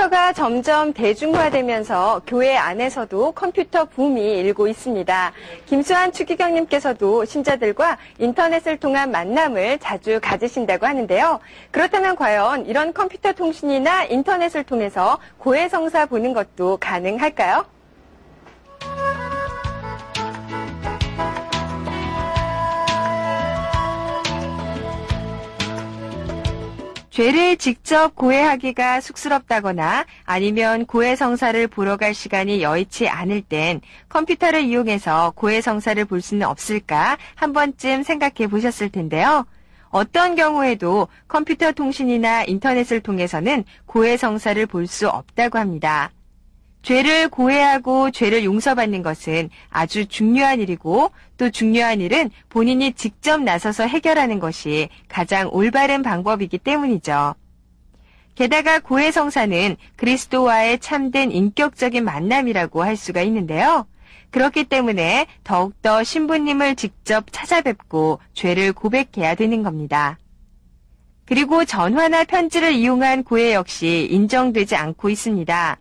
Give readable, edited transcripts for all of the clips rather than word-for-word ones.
컴퓨터가 점점 대중화되면서 교회 안에서도 컴퓨터 붐이 일고 있습니다. 김수환 추기경님께서도 신자들과 인터넷을 통한 만남을 자주 가지신다고 하는데요. 그렇다면 과연 이런 컴퓨터 통신이나 인터넷을 통해서 고해성사 보는 것도 가능할까요? 죄를 직접 고해하기가 쑥스럽다거나 아니면 고해성사를 보러 갈 시간이 여의치 않을 땐 컴퓨터를 이용해서 고해성사를 볼 수는 없을까 한 번쯤 생각해 보셨을 텐데요. 어떤 경우에도 컴퓨터 통신이나 인터넷을 통해서는 고해성사를 볼 수 없다고 합니다. 죄를 고해하고 죄를 용서받는 것은 아주 중요한 일이고 또 중요한 일은 본인이 직접 나서서 해결하는 것이 가장 올바른 방법이기 때문이죠. 게다가 고해성사는 그리스도와의 참된 인격적인 만남이라고 할 수가 있는데요. 그렇기 때문에 더욱더 신부님을 직접 찾아뵙고 죄를 고백해야 되는 겁니다. 그리고 전화나 편지를 이용한 고해 역시 인정되지 않고 있습니다.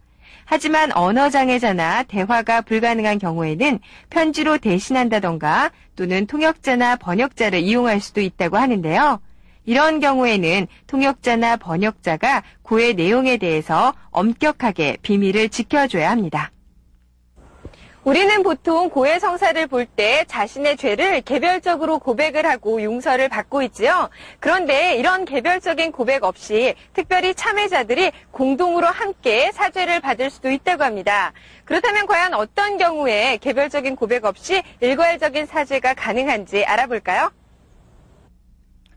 하지만 언어장애자나 대화가 불가능한 경우에는 편지로 대신한다던가 또는 통역자나 번역자를 이용할 수도 있다고 하는데요. 이런 경우에는 통역자나 번역자가 고해 내용에 대해서 엄격하게 비밀을 지켜줘야 합니다. 우리는 보통 고해성사를 볼 때 자신의 죄를 개별적으로 고백을 하고 용서를 받고 있지요. 그런데 이런 개별적인 고백 없이 특별히 참회자들이 공동으로 함께 사죄를 받을 수도 있다고 합니다. 그렇다면 과연 어떤 경우에 개별적인 고백 없이 일괄적인 사죄가 가능한지 알아볼까요?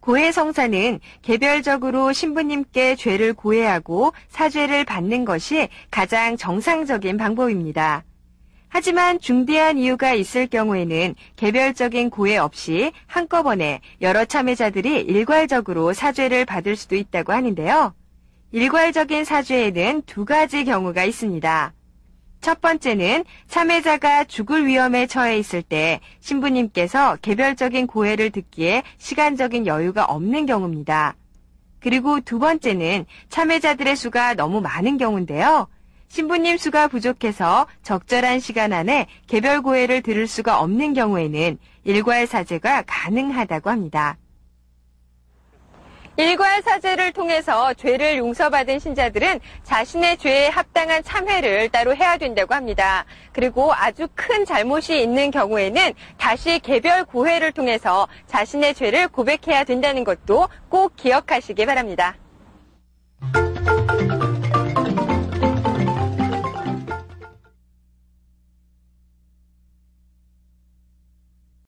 고해성사는 개별적으로 신부님께 죄를 고해하고 사죄를 받는 것이 가장 정상적인 방법입니다. 하지만 중대한 이유가 있을 경우에는 개별적인 고해 없이 한꺼번에 여러 참회자들이 일괄적으로 사죄를 받을 수도 있다고 하는데요. 일괄적인 사죄에는 두 가지 경우가 있습니다. 첫 번째는 참회자가 죽을 위험에 처해 있을 때 신부님께서 개별적인 고해를 듣기에 시간적인 여유가 없는 경우입니다. 그리고 두 번째는 참회자들의 수가 너무 많은 경우인데요. 신부님 수가 부족해서 적절한 시간 안에 개별 고해를 들을 수가 없는 경우에는 일괄 사죄가 가능하다고 합니다. 일괄 사죄를 통해서 죄를 용서받은 신자들은 자신의 죄에 합당한 참회를 따로 해야 된다고 합니다. 그리고 아주 큰 잘못이 있는 경우에는 다시 개별 고해를 통해서 자신의 죄를 고백해야 된다는 것도 꼭 기억하시기 바랍니다.